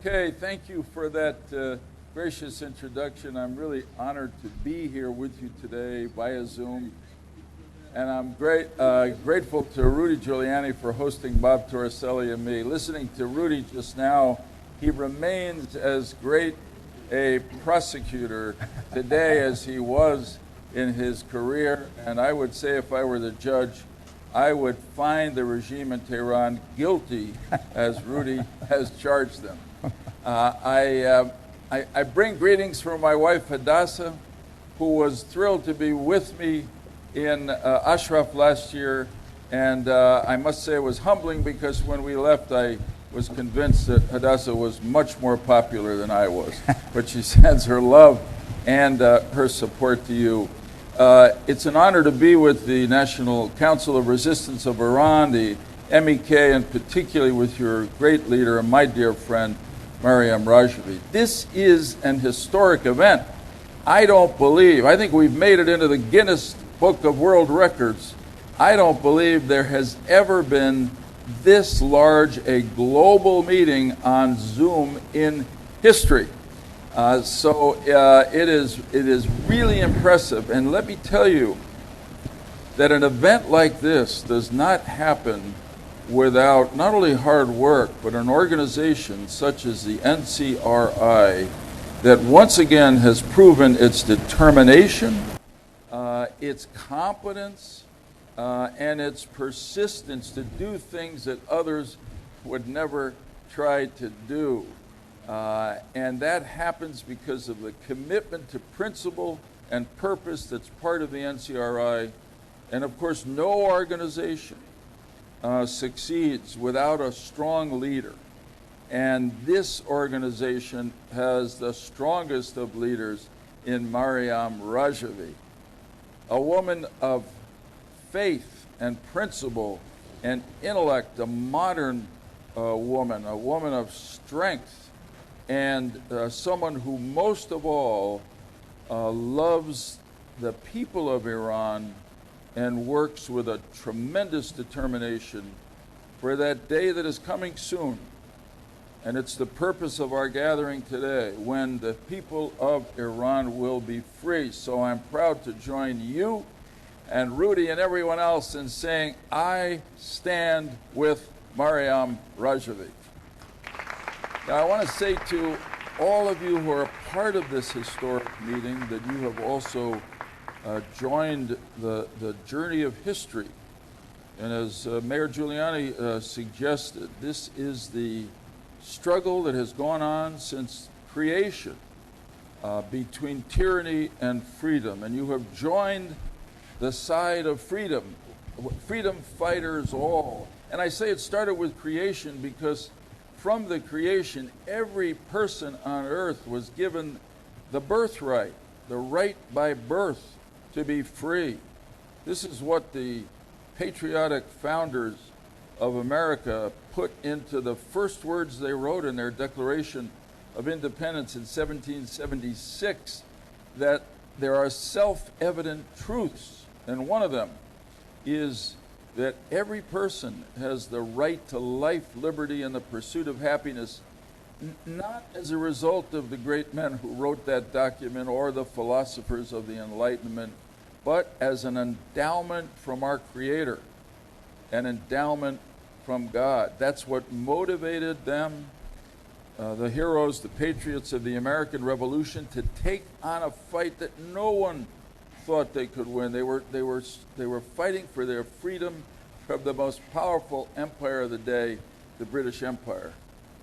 Okay, thank you for that gracious introduction. I'm really honored to be here with you today via Zoom. And I'm grateful to Rudy Giuliani for hosting Bob Torricelli and me. Listening to Rudy just now, he remains as great a prosecutor today as he was in his career. And I would say if I were the judge, I would find the regime in Tehran guilty as Rudy has charged them. I bring greetings from my wife Hadassah, who was thrilled to be with me in Ashraf last year, and I must say it was humbling because when we left I was convinced that Hadassah was much more popular than I was. But she sends her love and her support to you. It's an honor to be with the National Council of Resistance of Iran, the MEK, and particularly with your great leader and my dear friend, Maryam Rajavi. This is an historic event. I think we've made it into the Guinness Book of World Records. I don't believe there has ever been this large a global meeting on Zoom in history. So it is really impressive. And let me tell you that an event like this does not happen without not only hard work, but an organization such as the NCRI that once again has proven its determination, its competence, and its persistence to do things that others would never try to do. And that happens because of the commitment to principle and purpose that's part of the NCRI. And of course, no organization succeeds without a strong leader. And this organization has the strongest of leaders in Maryam Rajavi, a woman of faith and principle and intellect, a modern woman, a woman of strength, and someone who most of all loves the people of Iran and works with a tremendous determination for that day that is coming soon. And it's the purpose of our gathering today, when the people of Iran will be free. So I'm proud to join you and Rudy and everyone else in saying, I stand with Maryam Rajavi. Now, I want to say to all of you who are part of this historic meeting that you have also joined the journey of history. And as Mayor Giuliani suggested, this is the struggle that has gone on since creation between tyranny and freedom. And you have joined the side of freedom, freedom fighters all. And I say it started with creation because from the creation, every person on earth was given the birthright, the right by birth to be free. This is what the patriotic founders of America put into the first words they wrote in their Declaration of Independence in 1776, that there are self-evident truths, and one of them is that every person has the right to life, liberty, and the pursuit of happiness, not as a result of the great men who wrote that document or the philosophers of the Enlightenment, but as an endowment from our Creator, an endowment from God. That's what motivated them, the heroes, the patriots of the American Revolution, to take on a fight that no one thought they could win. They were fighting for their freedom from the most powerful empire of the day, the British Empire.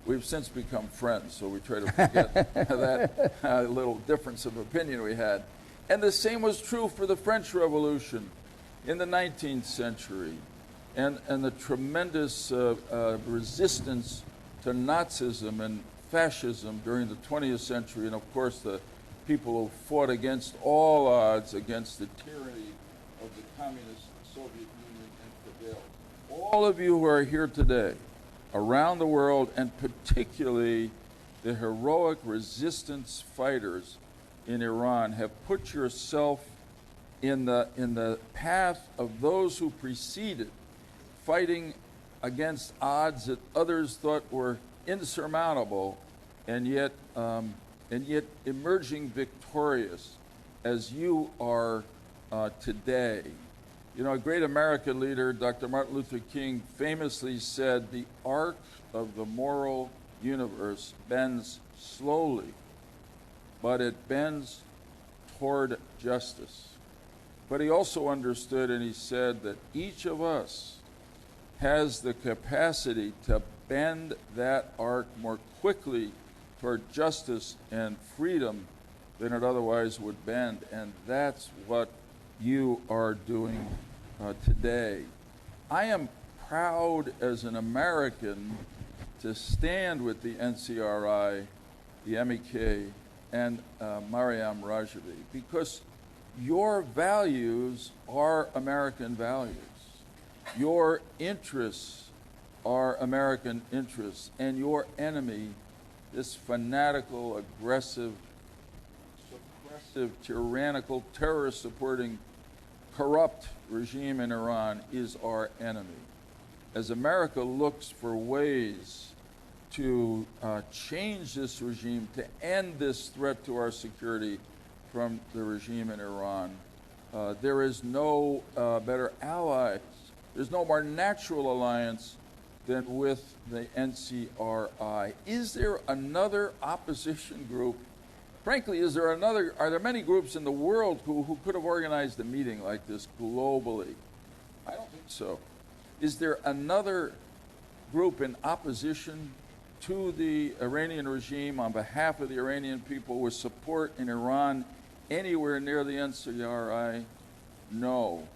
We've since become friends, so we try to forget that little difference of opinion we had. And the same was true for the French Revolution in the 19th century, and the tremendous resistance to Nazism and fascism during the 20th century, and of course the people who fought against all odds against the tyranny of the communist Soviet Union and prevailed. All of you who are here today, around the world, and particularly the heroic resistance fighters in Iran, have put yourself in the path of those who preceded, fighting against odds that others thought were insurmountable, and yet emerging victorious as you are today. You know, a great American leader, Dr. Martin Luther King, famously said, "The arc of the moral universe bends slowly, but it bends toward justice." But he also understood, and he said, that each of us has the capacity to bend that arc more quickly toward justice and freedom than it otherwise would bend. And that's what you are doing today. I am proud as an American to stand with the NCRI, the MEK, and Maryam Rajavi, because your values are American values. Your interests are American interests, and your enemy, this fanatical, aggressive, suppressive, tyrannical, terrorist-supporting, corrupt regime in Iran is our enemy. As America looks for ways to change this regime, to end this threat to our security from the regime in Iran, there is no better allies. There's no more natural alliance than with the NCRI. Is there another opposition group? Frankly, are there many groups in the world who could have organized a meeting like this globally? I don't think so. Is there another group in opposition to the Iranian regime on behalf of the Iranian people with support in Iran anywhere near the NCRI? No.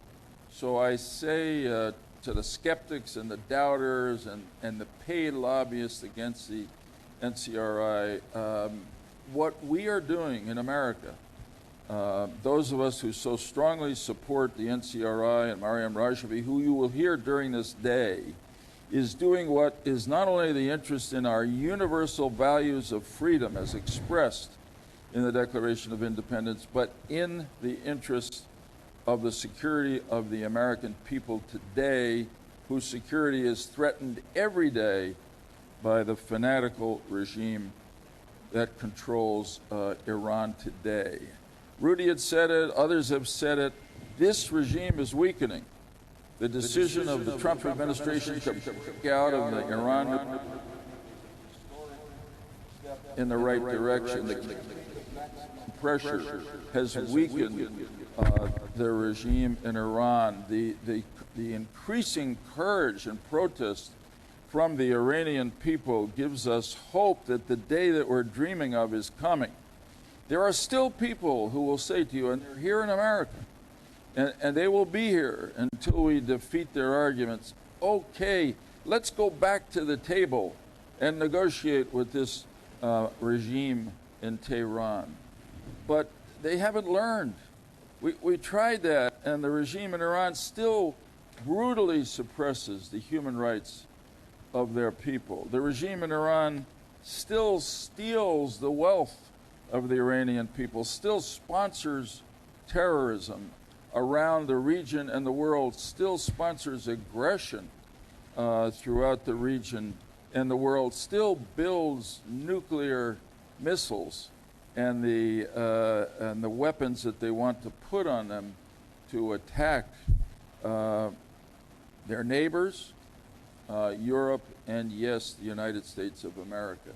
So I say to the skeptics and the doubters and the paid lobbyists against the NCRI, what we are doing in America, those of us who so strongly support the NCRI and Maryam Rajavi, who you will hear during this day, is doing what is not only the interest in our universal values of freedom as expressed in the Declaration of Independence, but in the interest of the security of the American people today, whose security is threatened every day by the fanatical regime that controls Iran today. Rudy had said it, others have said it, this regime is weakening. The decision of the Trump administration to break out of the Iran in the right direction, the pressure has weakened the regime in Iran. The increasing courage and protest from the Iranian people gives us hope that the day that we're dreaming of is coming. There are still people who will say to you, and they're here in America, and they will be here until we defeat their arguments, okay, let's go back to the table and negotiate with this regime in Tehran. But they haven't learned. We tried that, and the regime in Iran still brutally suppresses the human rights of their people. The regime in Iran still steals the wealth of the Iranian people, still sponsors terrorism around the region and the world, still sponsors aggression throughout the region and the world, still builds nuclear missiles and the weapons that they want to put on them to attack their neighbors, Europe, and yes, the United States of America.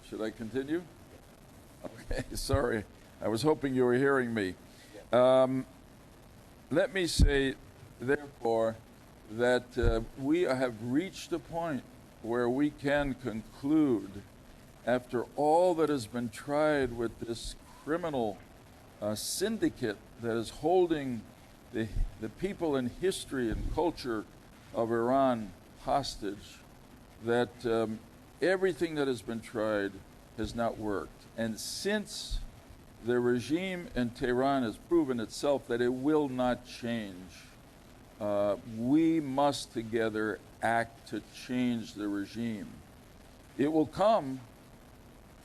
Should I continue? Okay, sorry. I was hoping you were hearing me. Let me say, therefore, that we have reached a point where we can conclude, after all that has been tried with this criminal syndicate that is holding the people and history and culture of Iran hostage, that everything that has been tried has not worked. And since the regime in Tehran has proven itself that it will not change, we must together act to change the regime. It will come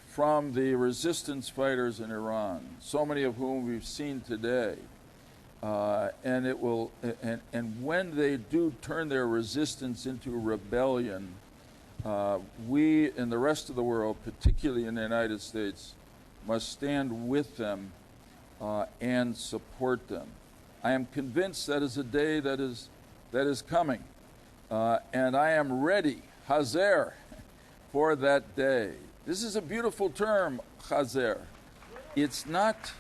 from the resistance fighters in Iran, so many of whom we've seen today. And it will, and when they do turn their resistance into rebellion, we in the rest of the world, particularly in the United States, must stand with them and support them. I am convinced that is a day that is coming, and I am ready, hazer, for that day. This is a beautiful term, hazer. It's not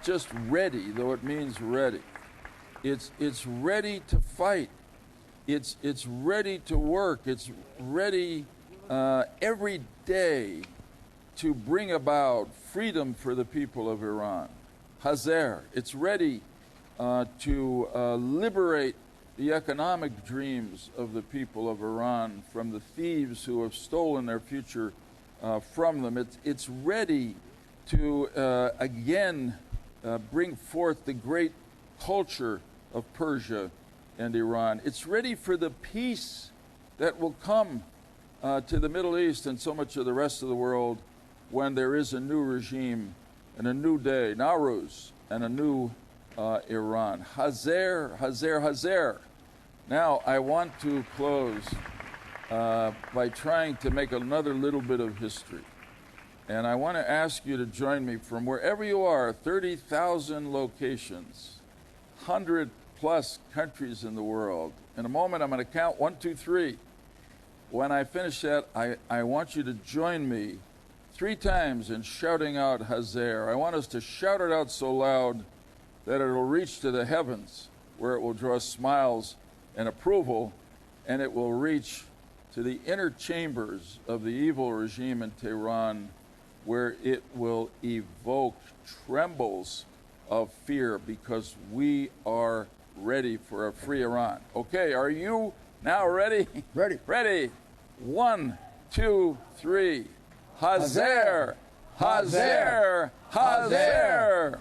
just ready, though it means ready. It's ready to fight. It's ready to work. It's ready every day to bring about freedom for the people of Iran. Hazer. It's ready to liberate the economic dreams of the people of Iran from the thieves who have stolen their future from them. It's ready to again bring forth the great culture of Persia and Iran. It's ready for the peace that will come to the Middle East and so much of the rest of the world when there is a new regime and a new day, Nowruz, and a new Iran. Hazer, hazer, hazer. Now, I want to close by trying to make another little bit of history. And I want to ask you to join me from wherever you are, 30,000 locations, 100 plus countries in the world. In a moment, I'm going to count 1, 2, 3. When I finish that, I want you to join me 3 times in shouting out Hazer. I want us to shout it out so loud that it will reach to the heavens, where it will draw smiles and approval, and it will reach to the inner chambers of the evil regime in Tehran, where it will evoke trembles of fear, because we are ready for a free Iran. Okay, are you now ready? Ready. Ready. 1, 2, 3. Hazer! Hazer! Hazer!